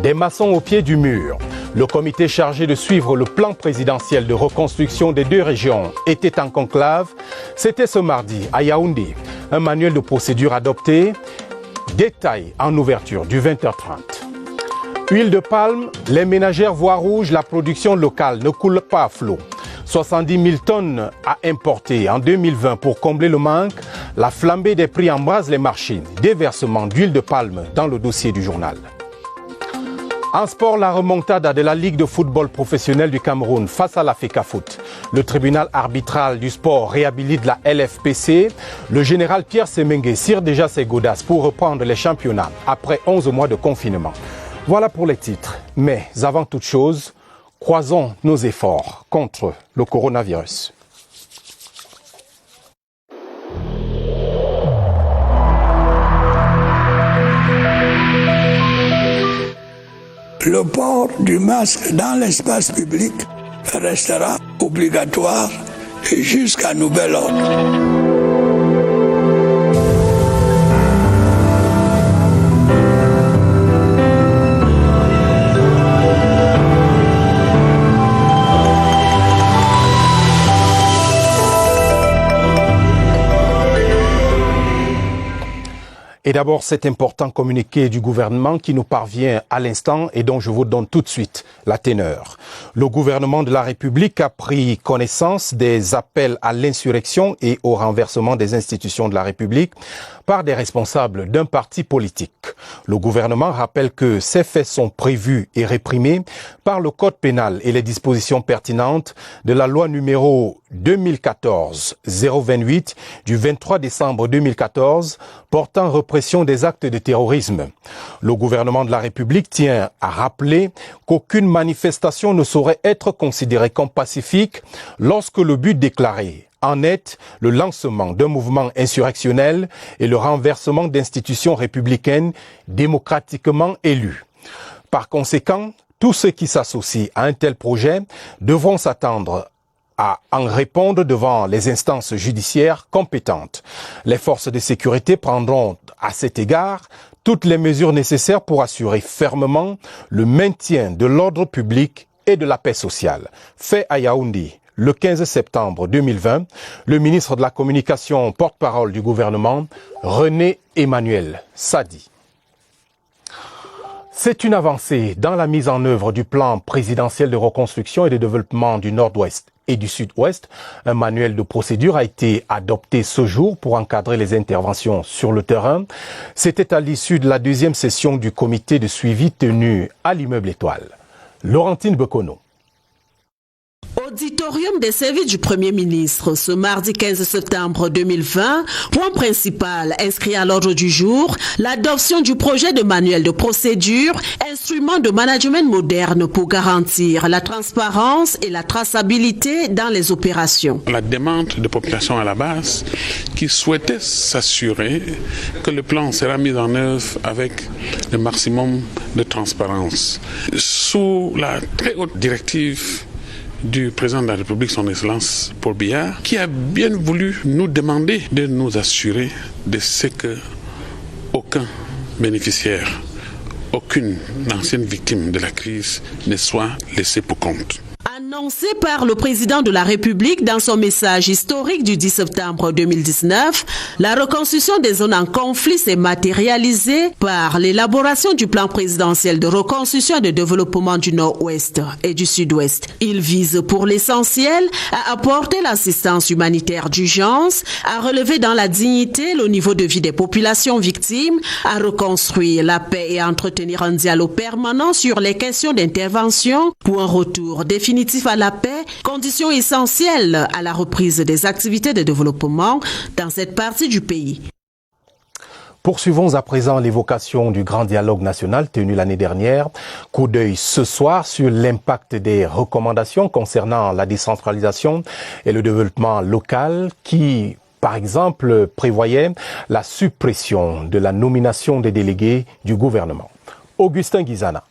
Des maçons au pied du mur. Le comité chargé de suivre le plan présidentiel de reconstruction des deux régions était en conclave. C'était ce mardi à Yaoundé. Un manuel de procédure adopté. Détail en ouverture du 20h30. Huile de palme, les ménagères voient rouge, la production locale ne coule pas à flot. 70 000 tonnes à importer en 2020 pour combler le manque. La flambée des prix embrase les marchés. Déversement d'huile de palme dans le dossier du journal. En sport, la remontada de la Ligue de football professionnel du Cameroun face à la FECAFOOT. Le tribunal arbitral du sport réhabilite la LFPC. Le général Pierre Semengue cire déjà ses godasses pour reprendre les championnats après 11 mois de confinement. Voilà pour les titres. Mais avant toute chose, croisons nos efforts contre le coronavirus. Le port du masque dans l'espace public restera obligatoire jusqu'à nouvel ordre. Et d'abord, cet important communiqué du gouvernement qui nous parvient à l'instant et dont je vous donne tout de suite la teneur. Le gouvernement de la République a pris connaissance des appels à l'insurrection et au renversement des institutions de la République par des responsables d'un parti politique. Le gouvernement rappelle que ces faits sont prévus et réprimés par le Code pénal et les dispositions pertinentes de la loi numéro 2014-028 du 23 décembre 2014 portant répression des actes de terrorisme. Le gouvernement de la République tient à rappeler qu'aucune manifestation ne saurait être considérée comme pacifique lorsque le but déclaré en est le lancement d'un mouvement insurrectionnel et le renversement d'institutions républicaines démocratiquement élues. Par conséquent, tous ceux qui s'associent à un tel projet devront s'attendre à en répondre devant les instances judiciaires compétentes. Les forces de sécurité prendront à cet égard toutes les mesures nécessaires pour assurer fermement le maintien de l'ordre public et de la paix sociale. Fait à Yaoundé le 15 septembre 2020, le ministre de la Communication, porte-parole du gouvernement, René Emmanuel Sadi. C'est une avancée dans la mise en œuvre du plan présidentiel de reconstruction et de développement du Nord-Ouest et du Sud-Ouest. Un manuel de procédure a été adopté ce jour pour encadrer les interventions sur le terrain. C'était à l'issue de la deuxième session du comité de suivi tenu à l'immeuble Étoile. Laurentine Bekono. Auditorium des services du Premier ministre, ce mardi 15 septembre 2020, point principal inscrit à l'ordre du jour, l'adoption du projet de manuel de procédure, instrument de management moderne pour garantir la transparence et la traçabilité dans les opérations. La demande de population à la base qui souhaitait s'assurer que le plan sera mis en œuvre avec le maximum de transparence. Sous la très haute directive du président de la République, son Excellence Paul Biya, qui a bien voulu nous demander de nous assurer de ce que aucun bénéficiaire, aucune ancienne victime de la crise ne soit laissé pour compte. Annoncé par le président de la République dans son message historique du 10 septembre 2019, la reconstruction des zones en conflit s'est matérialisée par l'élaboration du plan présidentiel de reconstruction et de développement du Nord-Ouest et du Sud-Ouest. Il vise pour l'essentiel à apporter l'assistance humanitaire d'urgence, à relever dans la dignité le niveau de vie des populations victimes, à reconstruire la paix et à entretenir un dialogue permanent sur les questions d'intervention pour un retour définitif à la paix, condition essentielle à la reprise des activités de développement dans cette partie du pays. Poursuivons à présent l'évocation du grand dialogue national tenu l'année dernière. Coup d'œil ce soir sur l'impact des recommandations concernant la décentralisation et le développement local qui, par exemple, prévoyait la suppression de la nomination des délégués du gouvernement. Augustin Guizana.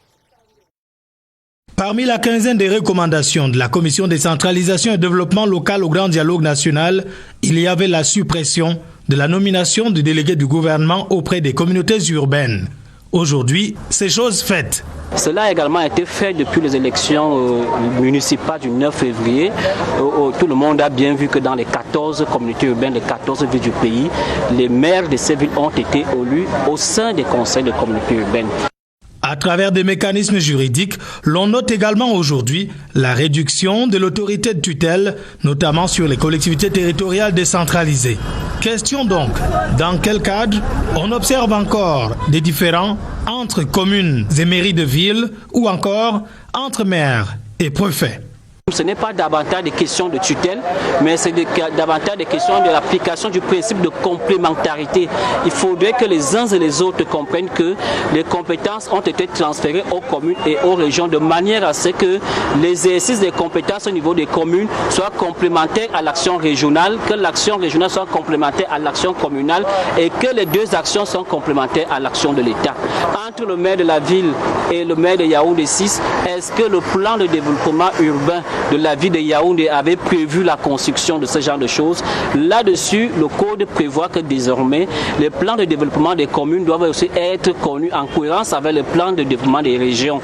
Parmi la quinzaine des recommandations de la Commission décentralisation et développement local au Grand Dialogue national, il y avait la suppression de la nomination du délégué du gouvernement auprès des communautés urbaines. Aujourd'hui, c'est chose faite. Cela a également été fait depuis les élections municipales du 9 février. Tout le monde a bien vu que dans les 14 communautés urbaines, les 14 villes du pays, les maires de ces villes ont été élus au sein des conseils de communautés urbaines. À travers des mécanismes juridiques, l'on note également aujourd'hui la réduction de l'autorité de tutelle, notamment sur les collectivités territoriales décentralisées. Question donc, dans quel cadre on observe encore des différends entre communes et mairies de ville ou encore entre maires et préfets? Ce n'est pas davantage des questions de tutelle, mais c'est davantage des questions de l'application du principe de complémentarité. Il faudrait que les uns et les autres comprennent que les compétences ont été transférées aux communes et aux régions de manière à ce que l'exercice des compétences au niveau des communes soit complémentaire à l'action régionale, que l'action régionale soit complémentaire à l'action communale et que les deux actions soient complémentaires à l'action de l'État. Entre le maire de la ville et le maire de Yaoundé 6, est-ce que le plan de développement urbain de la ville de Yaoundé avait prévu la construction de ce genre de choses? Là-dessus, le code prévoit que désormais, les plans de développement des communes doivent aussi être connus en cohérence avec les plans de développement des régions.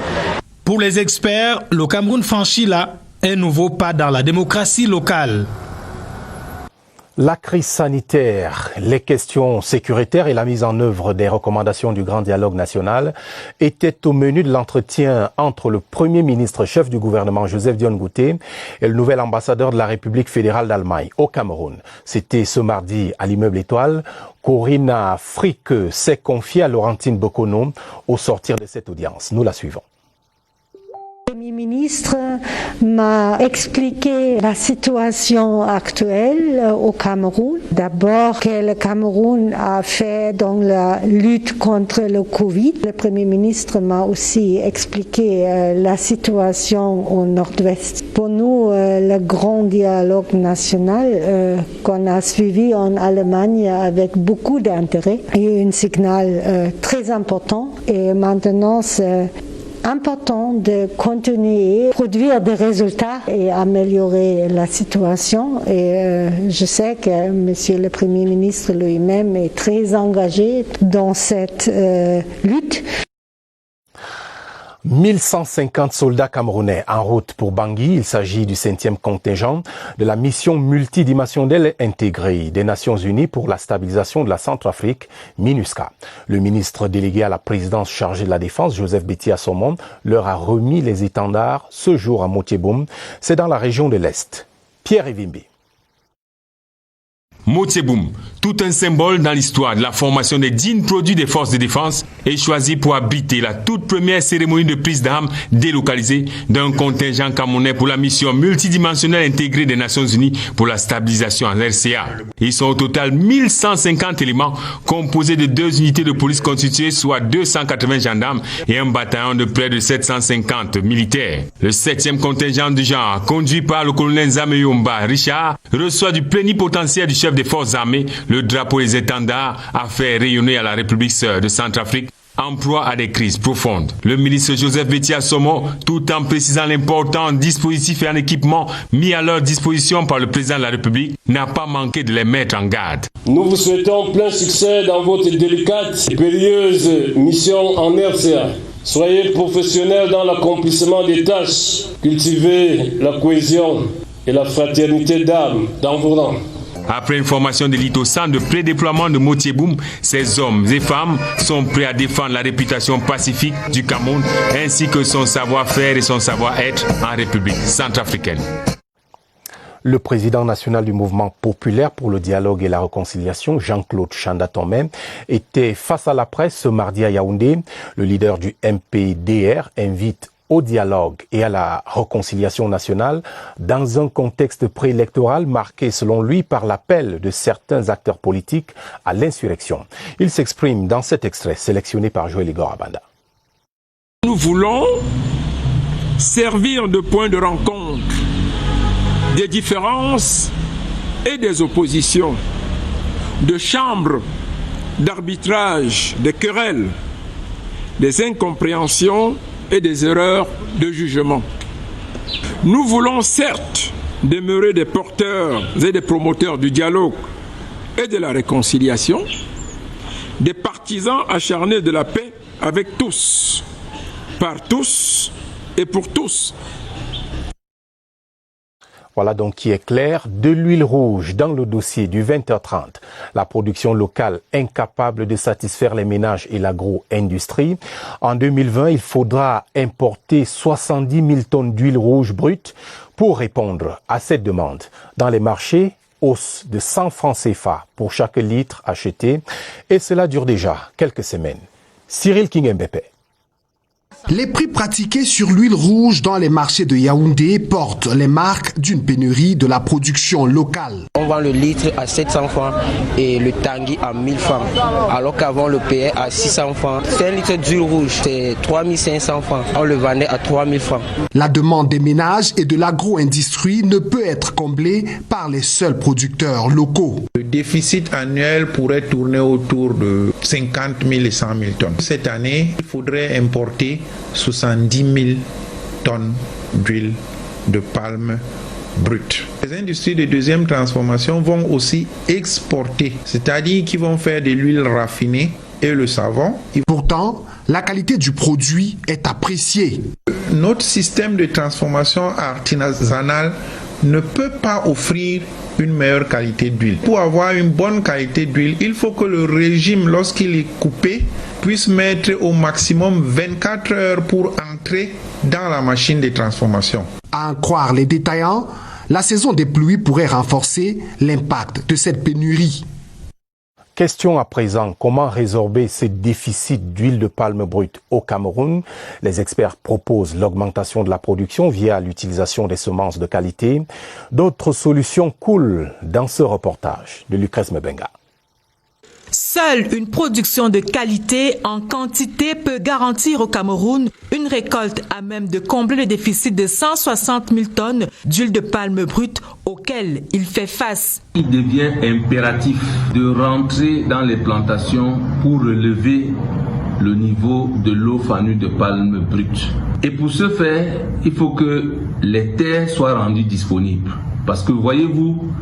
Pour les experts, le Cameroun franchit là un nouveau pas dans la démocratie locale. La crise sanitaire, les questions sécuritaires et la mise en œuvre des recommandations du Grand Dialogue national étaient au menu de l'entretien entre le Premier ministre chef du gouvernement Joseph Dione Ngouté et le nouvel ambassadeur de la République fédérale d'Allemagne au Cameroun. C'était ce mardi à l'immeuble Étoile. Corinna Frique s'est confiée à Laurentine Bokono au sortir de cette audience. Nous la suivons. Le Premier ministre m'a expliqué la situation actuelle au Cameroun. D'abord, que le Cameroun a fait dans la lutte contre le Covid. Le Premier ministre m'a aussi expliqué la situation au Nord-Ouest. Pour nous, le grand dialogue national qu'on a suivi en Allemagne avec beaucoup d'intérêt est un signal très important. Et maintenant, c'est important de continuer, produire des résultats et améliorer la situation. Et je sais que Monsieur le Premier ministre lui-même est très engagé dans cette lutte. 1150 soldats camerounais en route pour Bangui. Il s'agit du 5e contingent de la mission multidimensionnelle intégrée des Nations Unies pour la stabilisation de la Centrafrique, MINUSCA. Le ministre délégué à la présidence chargé de la Défense, Joseph Betty Assomon, leur a remis les étendards ce jour à Motieboum. C'est dans la région de l'Est. Pierre Evimbi. Motieboum, tout un symbole dans l'histoire de la formation des dignes produits des forces de défense, est choisi pour abriter la toute première cérémonie de prise d'armes délocalisée d'un contingent camerounais pour la mission multidimensionnelle intégrée des Nations Unies pour la stabilisation en RCA. Ils sont au total 1150 éléments composés de 2 unités de police constituées, soit 280 gendarmes et un bataillon de près de 750 militaires. Le 7e contingent du genre, conduit par le colonel Zameyomba Richard, reçoit du plénipotentiaire du chef des forces armées le drapeau des étendards à faire rayonner à la République sœur de Centrafrique en proie à des crises profondes. Le ministre Joseph Betty Assomon, tout en précisant l'important dispositif et en équipement mis à leur disposition par le président de la République, n'a pas manqué de les mettre en garde. Nous vous souhaitons plein succès dans votre délicate et périlleuse mission en RCA. Soyez professionnels dans l'accomplissement des tâches, cultivez la cohésion et la fraternité d'âme dans vos rangs. Après une formation d'élite au centre de prédéploiement de Motieboum, ces hommes et femmes sont prêts à défendre la réputation pacifique du Cameroun ainsi que son savoir-faire et son savoir-être en République centrafricaine. Le président national du mouvement populaire pour le dialogue et la réconciliation, Jean-Claude Chanda-Tomé, était face à la presse ce mardi à Yaoundé. Le leader du MPDR invite au dialogue et à la réconciliation nationale dans un contexte préélectoral marqué selon lui par l'appel de certains acteurs politiques à l'insurrection. Il s'exprime dans cet extrait sélectionné par Joël Igor Abanda. Nous voulons servir de point de rencontre des différences et des oppositions, de chambre d'arbitrage des querelles, des incompréhensions et des erreurs de jugement. Nous voulons certes demeurer des porteurs et des promoteurs du dialogue et de la réconciliation, des partisans acharnés de la paix avec tous, par tous et pour tous. Voilà donc qui est clair, de l'huile rouge dans le dossier du 20h30. La production locale incapable de satisfaire les ménages et l'agro-industrie. En 2020, il faudra importer 70 000 tonnes d'huile rouge brute pour répondre à cette demande. Dans les marchés, hausse de 100 francs CFA pour chaque litre acheté. Et cela dure déjà quelques semaines. Cyril Kingembepe. Les prix pratiqués sur l'huile rouge dans les marchés de Yaoundé portent les marques d'une pénurie de la production locale. On vend le litre à 700 francs et le tanguy à 1000 francs, alors qu'avant le payait à 600 francs. C'est un litre d'huile rouge, c'est 3500 francs. On le vendait à 3000 francs. La demande des ménages et de l'agro-industrie ne peut être comblée par les seuls producteurs locaux. Le déficit annuel pourrait tourner autour de 50 000 et 100 000 tonnes. Cette année, il faudrait importer 70 000 tonnes d'huile de palme brute. Les industries de deuxième transformation vont aussi exporter, c'est-à-dire qu'ils vont faire de l'huile raffinée et le savon. Pourtant, la qualité du produit est appréciée. Notre système de transformation artisanale ne peut pas offrir une meilleure qualité d'huile. Pour avoir une bonne qualité d'huile, il faut que le régime, lorsqu'il est coupé, puisse mettre au maximum 24 heures pour entrer dans la machine de transformation. À en croire les détaillants, la saison des pluies pourrait renforcer l'impact de cette pénurie. Question à présent, comment résorber ce déficit d'huile de palme brute au Cameroun? Les experts proposent l'augmentation de la production via l'utilisation des semences de qualité. D'autres solutions coulent dans ce reportage de Lucrèce Mebenga. Seule une production de qualité en quantité peut garantir au Cameroun une récolte à même de combler le déficit de 160 000 tonnes d'huile de palme brute auquel il fait face. Il devient impératif de rentrer dans les plantations pour relever le niveau de l'eau fanue de palme brute. Et pour ce faire, il faut que les terres soient rendues disponibles. Parce que voyez-vous,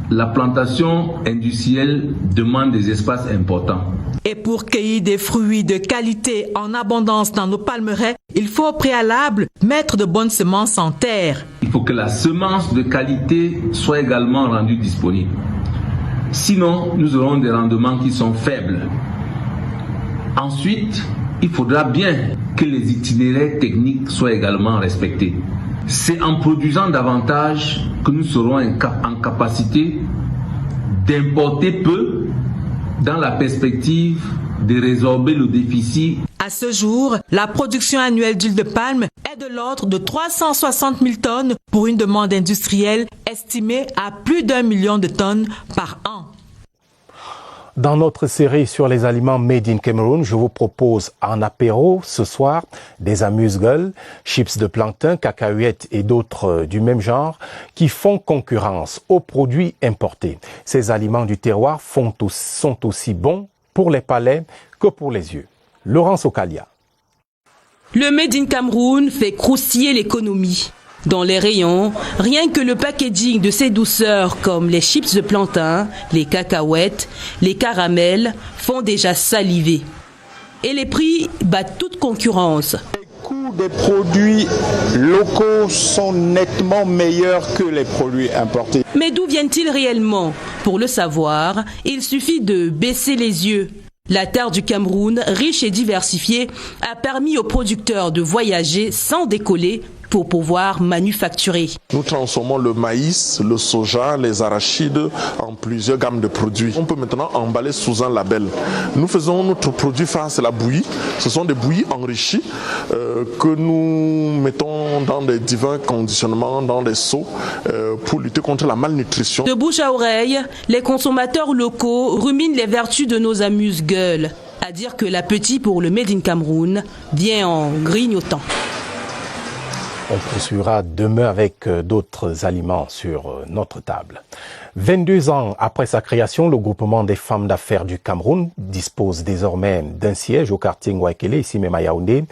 la plantation industrielle demande des espaces importants. Et pour cueillir des fruits de qualité en abondance dans nos palmeraies, il faut au préalable mettre de bonnes semences en terre. Il faut que la semence de qualité soit également rendue disponible. Sinon, nous aurons des rendements qui sont faibles. Ensuite, il faudra bien que les itinéraires techniques soient également respectés. C'est en produisant davantage que nous serons en capacité d'importer peu dans la perspective de résorber le déficit. À ce jour, la production annuelle d'huile de palme est de l'ordre de 360 000 tonnes pour une demande industrielle estimée à plus d'1 million de tonnes par an. Dans notre série sur les aliments made in Cameroun, je vous propose en apéro ce soir des amuse-gueules, chips de plantain, cacahuètes et d'autres du même genre qui font concurrence aux produits importés. Ces aliments du terroir sont aussi bons pour les palais que pour les yeux. Laurence Okalia. Le Made in Cameroun fait croustiller l'économie. Dans les rayons, rien que le packaging de ces douceurs comme les chips de plantain, les cacahuètes, les caramels font déjà saliver. Et les prix battent toute concurrence. Les coûts des produits locaux sont nettement meilleurs que les produits importés. Mais d'où viennent-ils réellement? Pour le savoir, il suffit de baisser les yeux. La terre du Cameroun, riche et diversifiée, a permis aux producteurs de voyager sans décoller pour pouvoir manufacturer. Nous transformons le maïs, le soja, les arachides en plusieurs gammes de produits. On peut maintenant emballer sous un label. Nous faisons notre produit phare, c'est la bouillie. Ce sont des bouillies enrichies que nous mettons dans des divers conditionnements, dans des seaux pour lutter contre la malnutrition. De bouche à oreille, les consommateurs locaux ruminent les vertus de nos amuse-gueules. À dire que l'appétit pour le Made in Cameroun vient en grignotant. On poursuivra demain avec d'autres aliments sur notre table. 22 ans après sa création, le groupement des femmes d'affaires du Cameroun dispose désormais d'un siège au quartier Ngouaikele, ici même à Yaoundé.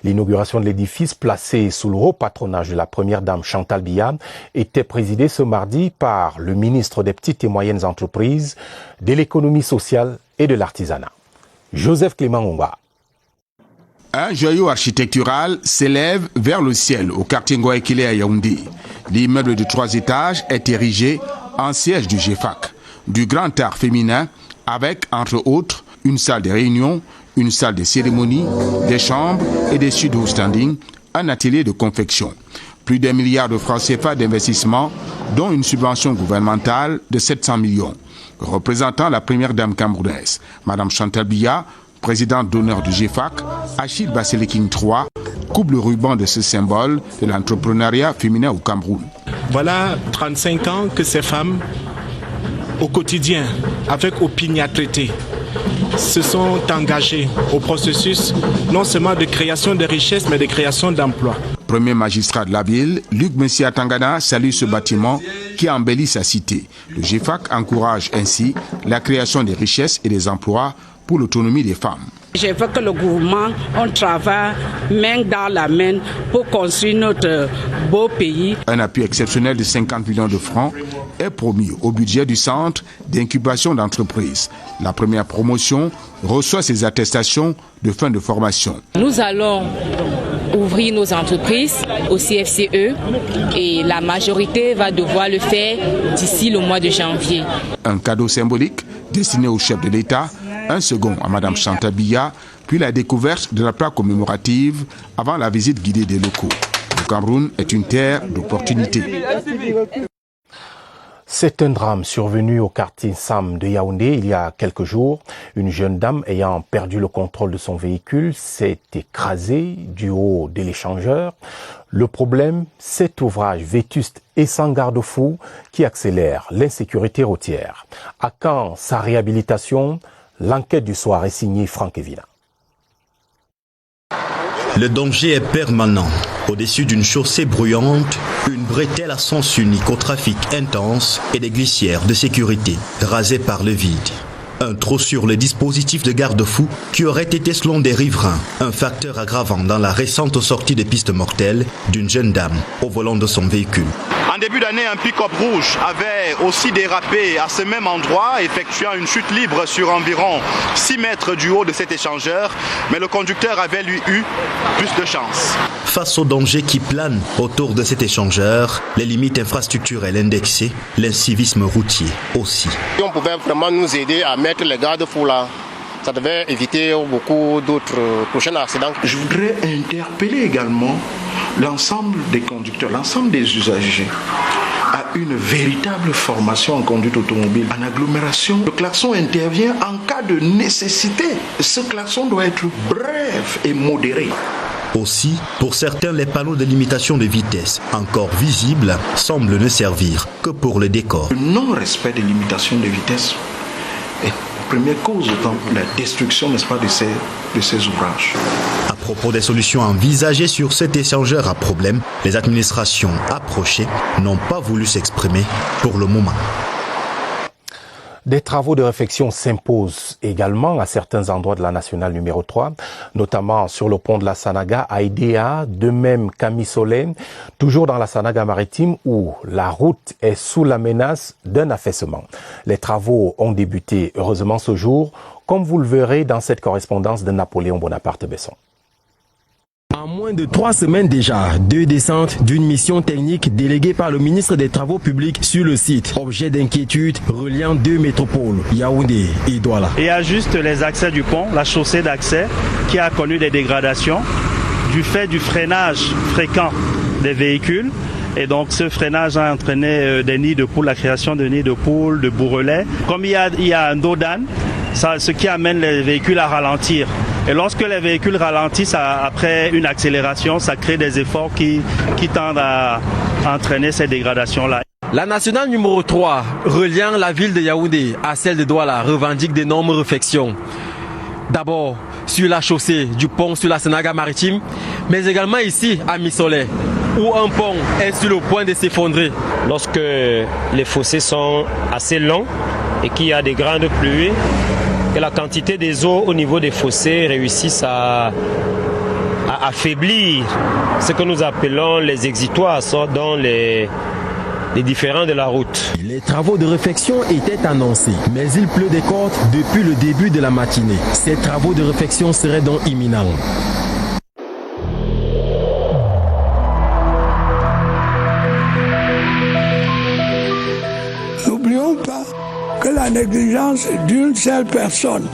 L'inauguration de l'édifice, placé sous le haut patronage de la première dame Chantal Biya, était présidée ce mardi par le ministre des Petites et Moyennes Entreprises, de l'économie sociale et de l'artisanat, Joseph Clément Onga. Un joyau architectural s'élève vers le ciel au quartier Ngoaekile à Yaoundé. L'immeuble de 3 étages est érigé en siège du GEFAC. Du grand art féminin avec, entre autres, une salle de réunion, une salle de cérémonie, des chambres et des studios standing, un atelier de confection. Plus d'1 milliard de francs CFA d'investissement, dont une subvention gouvernementale de 700 millions. Représentant la première dame camerounaise, Madame Chantal Biya, présidente d'honneur du GEFAC, Achille Baseleking III, coupe le ruban de ce symbole de l'entrepreneuriat féminin au Cameroun. Voilà 35 ans que ces femmes, au quotidien, avec opiniâtreté, se sont engagées au processus non seulement de création de richesses, mais de création d'emplois. Premier magistrat de la ville, Luc Messia Tangana salue ce bâtiment qui embellit sa cité. Le GEFAC encourage ainsi la création des richesses et des emplois pour l'autonomie des femmes. Je veux que le gouvernement, on travaille main dans la main pour construire notre beau pays. Un appui exceptionnel de 50 millions de francs est promis au budget du centre d'incubation d'entreprises. La première promotion reçoit ses attestations de fin de formation. Nous allons ouvrir nos entreprises au CFCE et la majorité va devoir le faire d'ici le mois de janvier. Un cadeau symbolique destiné au chef de l'État, un second à Madame Chantal Biya, puis la découverte de la plaque commémorative avant la visite guidée des locaux. Le Cameroun est une terre d'opportunités. C'est un drame survenu au quartier Sam de Yaoundé il y a quelques jours. Une jeune dame ayant perdu le contrôle de son véhicule s'est écrasée du haut de l'échangeur. Le problème, cet ouvrage vétuste et sans garde-fou qui accélère l'insécurité routière. À quand sa réhabilitation? L'enquête du soir est signée Franck Evina. Le danger est permanent. Au-dessus d'une chaussée bruyante, une bretelle à sens unique au trafic intense et des glissières de sécurité rasées par le vide. Un trop sur le dispositif de garde-fou qui aurait été, selon des riverains, un facteur aggravant dans la récente sortie de piste mortelle d'une jeune dame au volant de son véhicule. En début d'année, un pick-up rouge avait aussi dérapé à ce même endroit, effectuant une chute libre sur environ 6 mètres du haut de cet échangeur, mais le conducteur avait lui eu plus de chance. Face aux dangers qui planent autour de cet échangeur, les limites infrastructurelles indexées, l'incivisme routier aussi. On pouvait vraiment nous aider à mettre les garde-fous là. Ça devait éviter beaucoup d'autres prochains accidents. Je voudrais interpeller également l'ensemble des conducteurs, l'ensemble des usagers à une véritable formation en conduite automobile. En agglomération, le klaxon intervient en cas de nécessité. Ce klaxon doit être bref et modéré. Aussi, pour certains, les panneaux de limitation de vitesse, encore visibles, semblent ne servir que pour le décor. Le non-respect des limitations de vitesse est première cause de la destruction, n'est-ce pas, de ces ouvrages. À propos des solutions envisagées sur cet échangeur à problème, les administrations approchées n'ont pas voulu s'exprimer pour le moment. Des travaux de réfection s'imposent également à certains endroits de la nationale numéro 3, notamment sur le pont de la Sanaga à Idéa, de même qu'à Missolé, toujours dans la Sanaga maritime où la route est sous la menace d'un affaissement. Les travaux ont débuté heureusement ce jour, comme vous le verrez dans cette correspondance de Napoléon Bonaparte-Besson. En moins de 3 semaines déjà, 2 descentes d'une mission technique déléguée par le ministre des Travaux publics sur le site. Objet d'inquiétude reliant 2 métropoles, Yaoundé et Douala. Il y a juste les accès du pont, la chaussée d'accès qui a connu des dégradations du fait du freinage fréquent des véhicules. Et donc ce freinage a entraîné des nids de poules, la création de nids de poules, de bourrelets. Comme il y a un dos d'âne, ce qui amène les véhicules à ralentir. Et lorsque les véhicules ralentissent après une accélération, ça crée des efforts qui tendent à entraîner ces dégradations-là. La nationale numéro 3, reliant la ville de Yaoundé à celle de Douala, revendique d'énormes réflexions. D'abord sur la chaussée du pont sur la Sanaga maritime, mais également ici à Missolé, où un pont est sur le point de s'effondrer. Lorsque les fossés sont assez longs et qu'il y a des grandes pluies, que la quantité des eaux au niveau des fossés réussissent à affaiblir ce que nous appelons les exutoires, dans les différents de la route. Les travaux de réfection étaient annoncés, mais il pleut des côtes depuis le début de la matinée. Ces travaux de réfection seraient donc imminents. la négligence d'une seule personne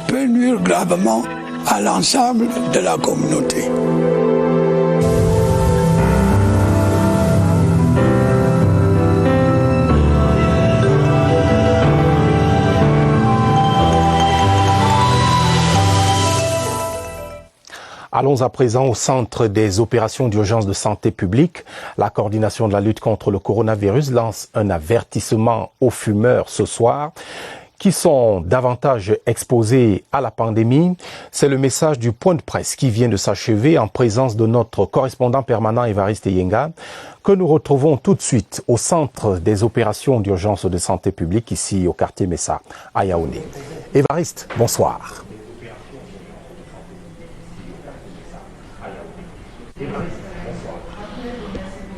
peut nuire gravement à l'ensemble de la communauté. Allons à présent au centre des opérations d'urgence de santé publique. La coordination de la lutte contre le coronavirus lance un avertissement aux fumeurs ce soir qui sont davantage exposés à la pandémie. C'est le message du point de presse qui vient de s'achever en présence de notre correspondant permanent Évariste Yenga, que nous retrouvons tout de suite au centre des opérations d'urgence de santé publique ici au quartier Messa à Yaoundé. Évariste, bonsoir.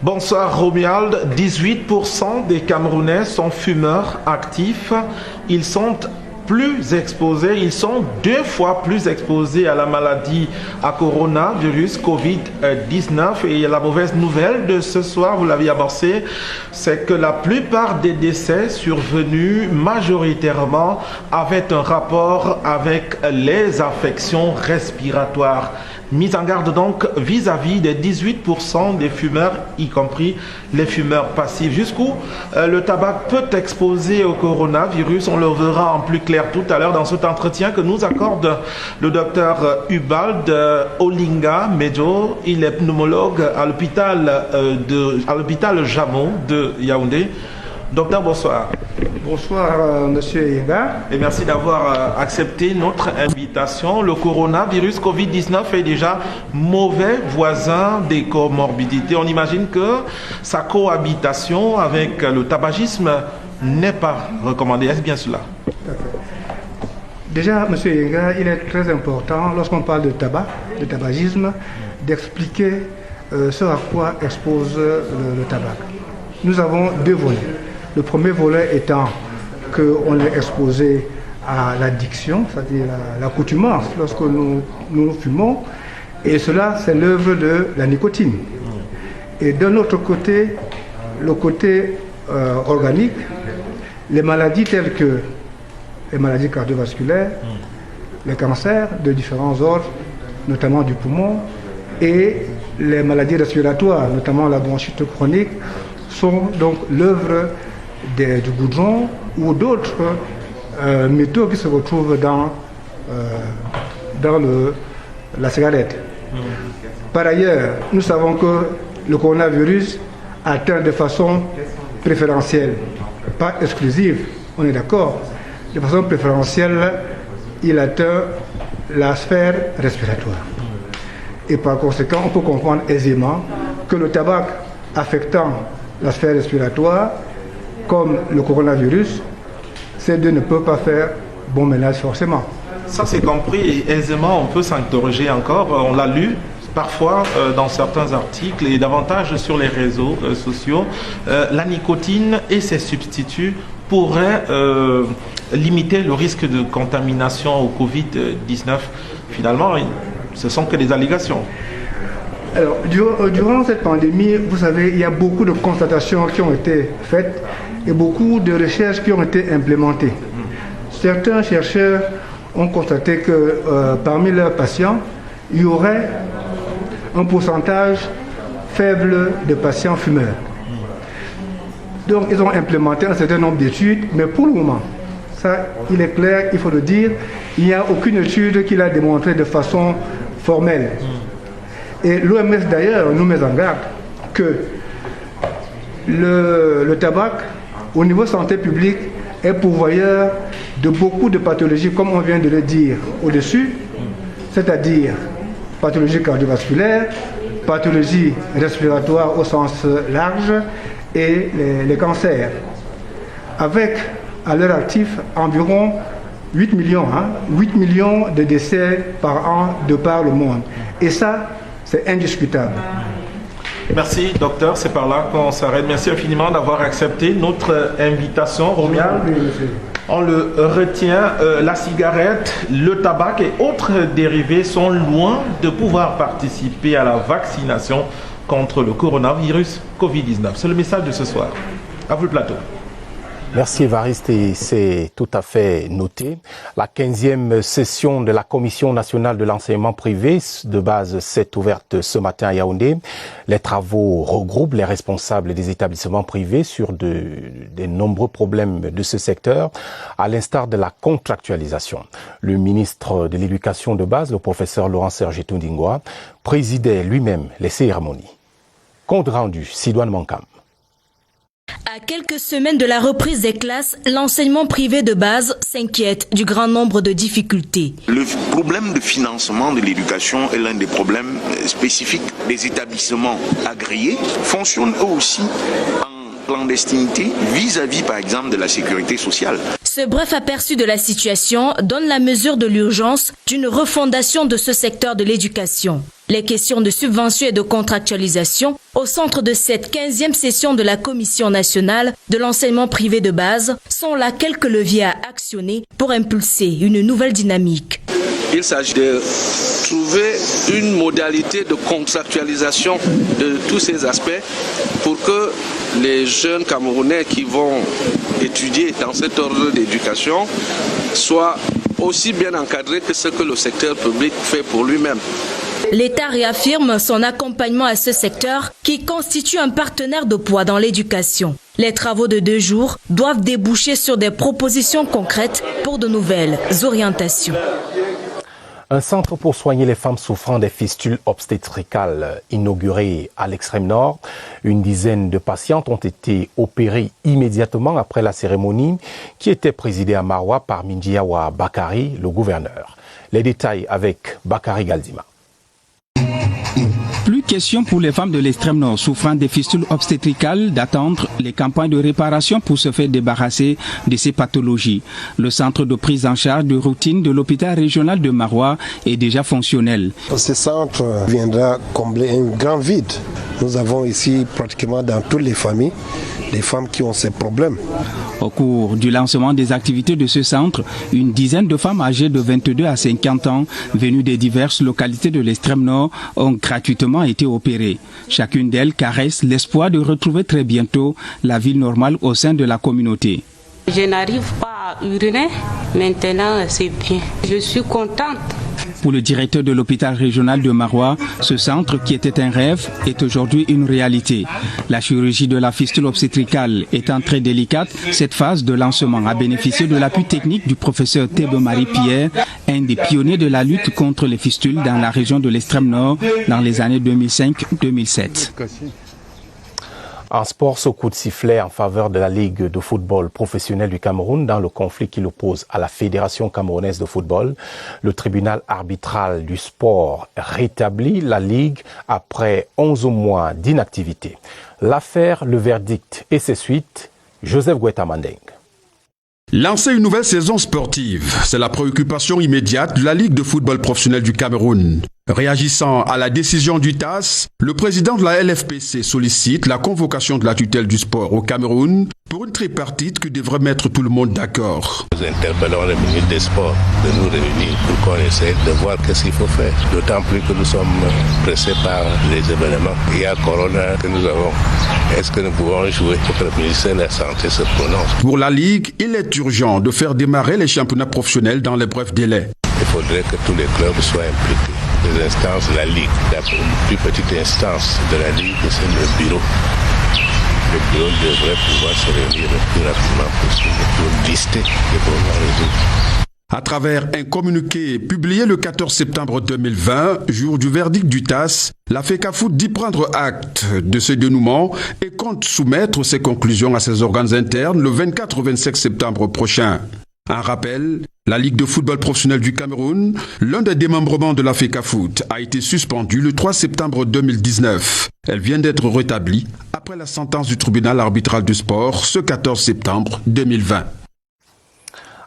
Bonsoir Romuald, 18% des Camerounais sont fumeurs actifs. Ils sont plus exposés, ils sont 2 fois plus exposés à la maladie à coronavirus Covid-19. Et la mauvaise nouvelle de ce soir, vous l'avez amorcé, c'est que la plupart des décès survenus majoritairement avaient un rapport avec les affections respiratoires. Mise en garde donc vis-à-vis des 18% des fumeurs, y compris les fumeurs passifs. Jusqu'où le tabac peut exposer au coronavirus, on le verra en plus clair tout à l'heure dans cet entretien que nous accorde le docteur Ubald Olinga Medjo. Il est pneumologue à l'hôpital Jamon de Yaoundé. Docteur, bonsoir. Bonsoir, monsieur Yenga. Et merci d'avoir accepté notre invitation. Le coronavirus Covid-19 est déjà mauvais voisin des comorbidités. On imagine que sa cohabitation avec le tabagisme n'est pas recommandée. Est-ce bien cela? Déjà, monsieur Yenga, il est très important, lorsqu'on parle de tabac, de tabagisme, d'expliquer ce à quoi expose le tabac. Nous avons 2 volets. Le premier volet étant qu'on est exposé à l'addiction, c'est-à-dire l'accoutumance lorsque nous fumons, et cela c'est l'œuvre de la nicotine. Et d'un autre côté, le côté organique, les maladies telles que les maladies cardiovasculaires, les cancers de différents ordres, notamment du poumon, et les maladies respiratoires, notamment la bronchite chronique, sont donc l'œuvre du goudron ou d'autres métaux qui se retrouvent dans la cigarette. Par ailleurs, nous savons que le coronavirus atteint de façon préférentielle, pas exclusive, on est d'accord, de façon préférentielle, il atteint la sphère respiratoire. Et par conséquent, on peut comprendre aisément que le tabac affectant la sphère respiratoire, comme le coronavirus, ces deux ne peuvent pas faire bon ménage forcément. Ça c'est compris et aisément on peut s'interroger encore, on l'a lu parfois dans certains articles et davantage sur les réseaux sociaux, la nicotine et ses substituts pourraient limiter le risque de contamination au Covid-19. Finalement, ce sont que des allégations. Alors, durant cette pandémie, vous savez, il y a beaucoup de constatations qui ont été faites et beaucoup de recherches qui ont été implémentées. Certains chercheurs ont constaté que parmi leurs patients, il y aurait un pourcentage faible de patients fumeurs. Donc, ils ont implémenté un certain nombre d'études, mais pour le moment, ça, il est clair, il faut le dire, il n'y a aucune étude qui l'a démontré de façon formelle. Et l'OMS d'ailleurs nous met en garde que le tabac, au niveau santé publique, est pourvoyeur de beaucoup de pathologies, comme on vient de le dire au-dessus, c'est-à-dire pathologies cardiovasculaires, pathologies respiratoires au sens large et les cancers. Avec, à l'heure active, environ 8 millions de décès par an de par le monde. Et ça, c'est indiscutable. Merci, docteur. C'est par là qu'on s'arrête. Merci infiniment d'avoir accepté notre invitation. Romuald, on le retient. La cigarette, le tabac et autres dérivés sont loin de pouvoir participer à la vaccination contre le coronavirus Covid-19. C'est le message de ce soir. À vous le plateau. Merci Évariste, et c'est tout à fait noté. La 15e session de la Commission nationale de l'enseignement privé de base s'est ouverte ce matin à Yaoundé. Les travaux regroupent les responsables des établissements privés sur de nombreux problèmes de ce secteur, à l'instar de la contractualisation. Le ministre de l'Éducation de base, le professeur Laurent-Serge Tundingwa, présidait lui-même les cérémonies. Compte rendu, Sidoine Mankam. À quelques semaines de la reprise des classes, l'enseignement privé de base s'inquiète du grand nombre de difficultés. Le problème de financement de l'éducation est l'un des problèmes spécifiques. Les établissements agréés fonctionnent eux aussi en clandestinité vis-à-vis, par exemple, de la sécurité sociale. Ce bref aperçu de la situation donne la mesure de l'urgence d'une refondation de ce secteur de l'éducation. Les questions de subvention et de contractualisation au centre de cette 15e session de la Commission nationale de l'enseignement privé de base sont là quelques leviers à actionner pour impulser une nouvelle dynamique. Il s'agit de trouver une modalité de contractualisation de tous ces aspects pour que les jeunes Camerounais qui vont étudier dans cet ordre d'éducation soient aussi bien encadrés que ce que le secteur public fait pour lui-même. L'État réaffirme son accompagnement à ce secteur qui constitue un partenaire de poids dans l'éducation. Les travaux de 2 jours doivent déboucher sur des propositions concrètes pour de nouvelles orientations. Un centre pour soigner les femmes souffrant des fistules obstétricales inauguré à l'extrême nord. Une dizaine de patientes ont été opérées immédiatement après la cérémonie qui était présidée à Maroua par Mindiawa Bakari, le gouverneur. Les détails avec Bakari Galdima. Plus question pour les femmes de l'extrême nord souffrant des fistules obstétricales d'attendre les campagnes de réparation pour se faire débarrasser de ces pathologies. Le centre de prise en charge de routine de l'hôpital régional de Maroua est déjà fonctionnel. Ce centre viendra combler un grand vide. Nous avons ici pratiquement dans toutes les familles des femmes qui ont ces problèmes. Au cours du lancement des activités de ce centre, une dizaine de femmes âgées de 22 à 50 ans venues des diverses localités de l'extrême nord ont gratuitement été opérées. Chacune d'elles caresse l'espoir de retrouver très bientôt la vie normale au sein de la communauté. Je n'arrive pas à uriner, maintenant c'est bien. Je suis contente. Pour le directeur de l'hôpital régional de Maroua, ce centre qui était un rêve est aujourd'hui une réalité. La chirurgie de la fistule obstétricale étant très délicate, cette phase de lancement a bénéficié de l'appui technique du professeur Thébe-Marie Pierre, un des pionniers de la lutte contre les fistules dans la région de l'extrême nord dans les années 2005-2007. En sport, ce coup de sifflet en faveur de la Ligue de football professionnel du Cameroun dans le conflit qui l'oppose à la Fédération camerounaise de football. Le tribunal arbitral du sport rétablit la Ligue après 11 mois d'inactivité. L'affaire, le verdict et ses suites, Joseph Guetta-Mandeng. Lancer une nouvelle saison sportive, c'est la préoccupation immédiate de la Ligue de football professionnel du Cameroun. Réagissant à la décision du TAS, le président de la LFPC sollicite la convocation de la tutelle du sport au Cameroun pour une tripartite qui devrait mettre tout le monde d'accord. Nous interpellons le ministre des Sports de nous réunir pour qu'on essaie de voir qu'est-ce qu'il faut faire. D'autant plus que nous sommes pressés par les événements. Il y a Corona que nous avons. Est-ce que nous pouvons jouer pour que le ministère de la Santé se prononce? Pour la Ligue, il est urgent de faire démarrer les championnats professionnels dans les brefs délais. Il faudrait que tous les clubs soient impliqués. Les instances de la Ligue, la plus petite instance de la Ligue, c'est le bureau. Le bureau devrait pouvoir se réunir le plus rapidement possible pour lister les problèmes résolus. À travers un communiqué publié le 14 septembre 2020, jour du verdict du TAS, la FECAFOOT dit prendre acte de ce dénouement et compte soumettre ses conclusions à ses organes internes le 24 au 25 septembre prochain. Un rappel, la Ligue de football professionnel du Cameroun, l'un des démembrements de la FECAFOOT, a été suspendue le 3 septembre 2019. Elle vient d'être rétablie après la sentence du tribunal arbitral du sport ce 14 septembre 2020.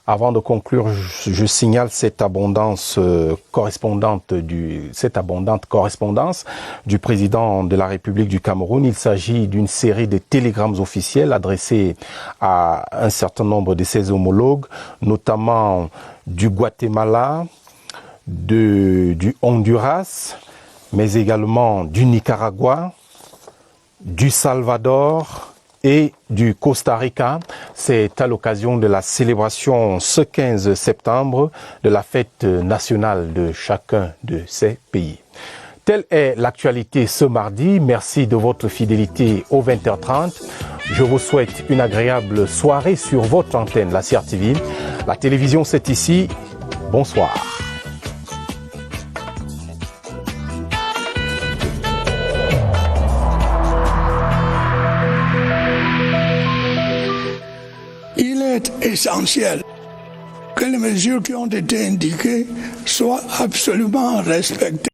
Avant de conclure, je signale cette abondante correspondance du président de la République du Cameroun. Il s'agit d'une série de télégrammes officiels adressés à un certain nombre de ses homologues, notamment du Guatemala, du Honduras, mais également du Nicaragua, du Salvador et du Costa Rica. C'est à l'occasion de la célébration ce 15 septembre de la fête nationale de chacun de ces pays. Telle est l'actualité ce mardi. Merci de votre fidélité au 20h30. Je vous souhaite une agréable soirée sur votre antenne, la CRTV. La télévision, c'est ici. Bonsoir. Il est essentiel que les mesures qui ont été indiquées soient absolument respectées.